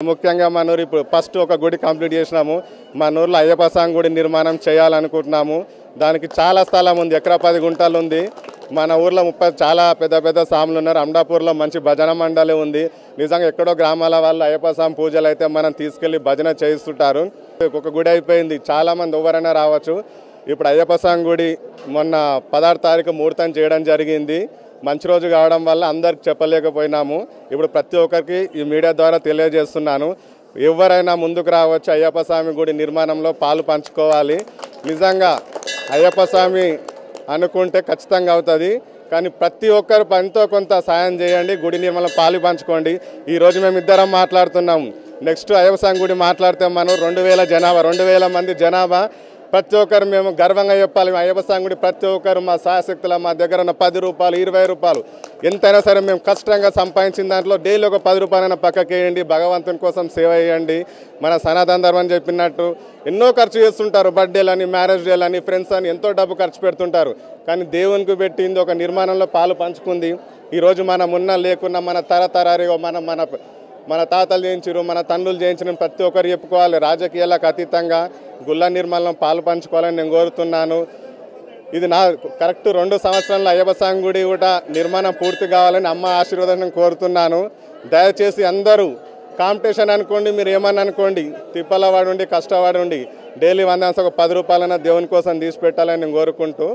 ముఖ్యంగా మన ఊరు ఇప్పుడు ఫస్ట్ ఒక గుడి కంప్లీట్ చేసినాము. మన ఊర్లో అయ్యప్ప స్వామి గుడి నిర్మాణం చేయాలనుకుంటున్నాము. దానికి చాలా స్థలం ఉంది, ఎకరా 10 గుంటలు ఉంది. మన ఊర్లో 30 చాలా పెద్ద పెద్ద స్వాములు ఉన్నారు. అమలాపూర్లో మంచి భజన మండలి ఉంది. నిజంగా ఎక్కడో గ్రామాల వాళ్ళు అయ్యప్ప స్వామి పూజలు అయితే మనం తీసుకెళ్ళి భజన చేయిస్తుంటారు. ఒక గుడి అయిపోయింది, చాలామంది ఎవరైనా రావచ్చు. ఇప్పుడు అయ్యప్ప స్వామి గుడి మొన్న 16 తారీఖు ముహూర్తం చేయడం జరిగింది. మంచి రోజు కావడం వల్ల అందరికి చెప్పలేకపోయినాము. ఇప్పుడు ప్రతి ఒక్కరికి ఈ మీడియా ద్వారా తెలియజేస్తున్నాను, ఎవరైనా ముందుకు రావచ్చు. అయ్యప్ప స్వామి గుడి నిర్మాణంలో పాలు పంచుకోవాలి. నిజంగా అయ్యప్ప స్వామి అనుకుంటే ఖచ్చితంగా అవుతుంది. కానీ ప్రతి ఒక్కరు ఎంతో కొంత సాయం చేయండి, గుడి నిర్మాణంలో పాలు పంచుకోండి. ఈరోజు మేము ఇద్దరం మాట్లాడుతున్నాము. నెక్స్ట్ అయ్యప్ప స్వామి గుడి మాట్లాడితే మనం 2000 జనాభా, 2000 మంది జనాభా. ప్రతి ఒక్కరు మేము గర్వంగా చెప్పాలి, అయ్యప్ప స్వామి గుడి ప్రతి ఒక్కరు మా శాశక్తుల మా దగ్గర ఉన్న 10 రూపాయలు 20 రూపాయలు ఎంతైనా సరే మేము కష్టంగా సంపాదించిన దాంట్లో డైలీ ఒక 10 రూపాయలైనా పక్కకి వేయండి. భగవంతుని కోసం సేవ చేయండి. మన సనాతన ధర్మం చెప్పినట్టు ఎన్నో ఖర్చు చేస్తుంటారు. బర్త్డేలని, మ్యారేజ్ డేలని, ఫ్రెండ్స్ అని ఎంతో డబ్బు ఖర్చు పెడుతుంటారు. కానీ దేవునికి పెట్టింది ఒక నిర్మాణంలో పాలు పంచుకుంది. ఈరోజు మనం ఉన్న లేకున్నా మన తరతరారిగా మన తాతలు చేయించారు, మన తండ్రులు చేయించిన ప్రతి ఒక్కరు చెప్పుకోవాలి. రాజకీయాలకు అతీతంగా గుళ్ళ నిర్మాణంలో పాలు పంచుకోవాలని నేను కోరుతున్నాను. ఇది నా కరెక్ట్ 2 సంవత్సరాల అయ్యప్ప స్వామి గుడి కూడా నిర్మాణం పూర్తి కావాలని అమ్మ ఆశీర్వాదం కోరుతున్నాను. దయచేసి అందరూ కాంపిటీషన్ అనుకోండి, మీరు ఏమని అనుకోండి, తిప్పల వాడుండి కష్టపడి డైలీ 100 10 రూపాయలైనా దేవుని కోసం తీసి పెట్టాలని నేను కోరుకుంటూ